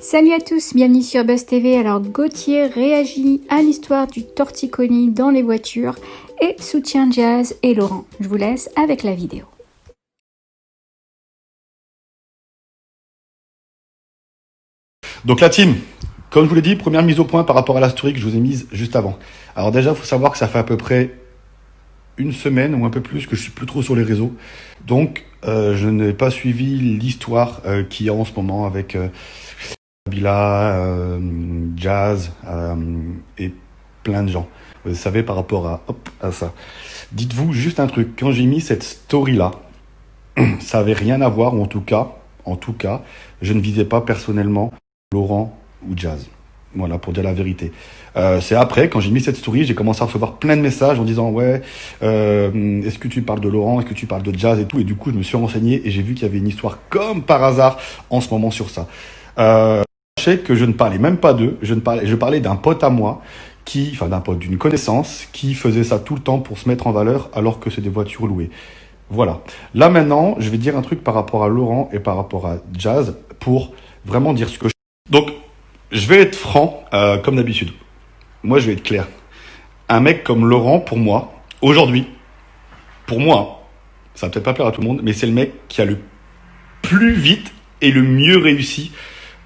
Salut à tous, bienvenue sur Buzz TV. Alors Gauthier réagit à l'histoire du torticolis dans les voitures et soutient Jazz et Laurent. Je vous laisse avec la vidéo. Donc la team, comme je vous l'ai dit, première mise au point par rapport à la story que je vous ai mise juste avant. Alors déjà, il faut savoir que ça fait à peu près une semaine ou un peu plus que je suis plus trop sur les réseaux. Donc je n'ai pas suivi l'histoire qu'il y a en ce moment avec Bila, Jazz et plein de gens. Vous savez, par rapport à ça. Dites-vous juste un truc, quand j'ai mis cette story-là, ça avait rien à voir, ou en tout cas, je ne visais pas personnellement Laurent ou Jazz. Voilà, pour dire la vérité. C'est après, quand j'ai mis cette story, j'ai commencé à recevoir plein de messages en disant « Ouais, est-ce que tu parles de Laurent? Est-ce que tu parles de Jazz ?» et tout. Et du coup, je me suis renseigné et j'ai vu qu'il y avait une histoire comme par hasard en ce moment sur ça. Sachez que je ne parlais même pas d'eux. Je parlais d'un pote à moi, d'une connaissance, qui faisait ça tout le temps pour se mettre en valeur alors que c'est des voitures louées. Voilà. Là maintenant, je vais dire un truc par rapport à Laurent et par rapport à Jazz pour vraiment dire ce que je... Donc, je vais être franc, comme d'habitude. Moi, je vais être clair. Un mec comme Laurent, pour moi, aujourd'hui, pour moi, ça va peut-être pas plaire à tout le monde, mais c'est le mec qui a le plus vite et le mieux réussi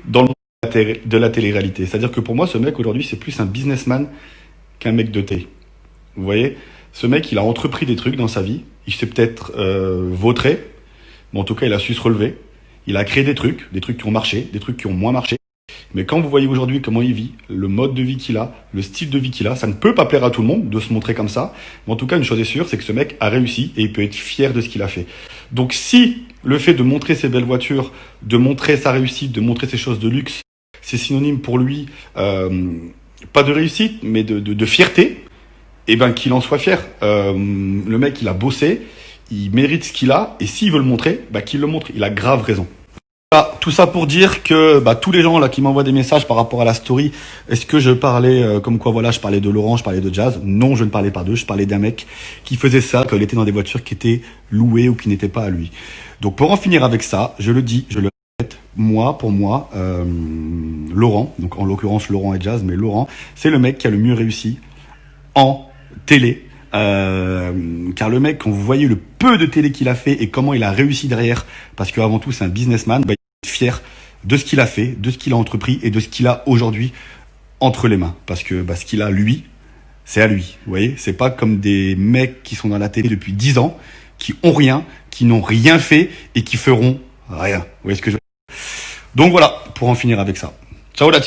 dans le monde de la télé-réalité. C'est-à-dire que pour moi, ce mec, aujourd'hui, c'est plus un businessman qu'un mec de télé. Vous voyez? Ce mec, il a entrepris des trucs dans sa vie. Il s'est peut-être vautré, mais en tout cas, il a su se relever. Il a créé des trucs qui ont marché, des trucs qui ont moins marché. Mais quand vous voyez aujourd'hui comment il vit, le mode de vie qu'il a, le style de vie qu'il a, ça ne peut pas plaire à tout le monde de se montrer comme ça. Mais en tout cas, une chose est sûre, c'est que ce mec a réussi et il peut être fier de ce qu'il a fait. Donc si le fait de montrer ses belles voitures, de montrer sa réussite, de montrer ses choses de luxe, c'est synonyme pour lui, pas de réussite, mais de fierté, et ben qu'il en soit fier. Le mec, il a bossé, il mérite ce qu'il a, et s'il veut le montrer, qu'il le montre. Il a grave raison. Voilà, tout ça pour dire que tous les gens là qui m'envoient des messages par rapport à la story, est-ce que je parlais comme quoi voilà, je parlais de Laurent, je parlais de Jazz? Non, je ne parlais pas d'eux, je parlais d'un mec qui faisait ça, qu'il était dans des voitures qui étaient louées ou qui n'étaient pas à lui. Donc pour en finir avec ça, je le dis, je le répète, pour moi, Laurent, donc en l'occurrence Laurent et Jazz, mais Laurent, c'est le mec qui a le mieux réussi en télé. Car le mec, quand vous voyez le peu de télé qu'il a fait et comment il a réussi derrière, parce qu'avant tout c'est un businessman, il est fier de ce qu'il a fait, de ce qu'il a entrepris et de ce qu'il a aujourd'hui entre les mains. Parce que ce qu'il a lui, c'est à lui. Vous voyez, c'est pas comme des mecs qui sont dans la télé depuis 10 ans, qui ont rien, qui n'ont rien fait et qui feront rien. Vous voyez ce que je veux dire? Donc voilà, pour en finir avec ça. Ciao la team.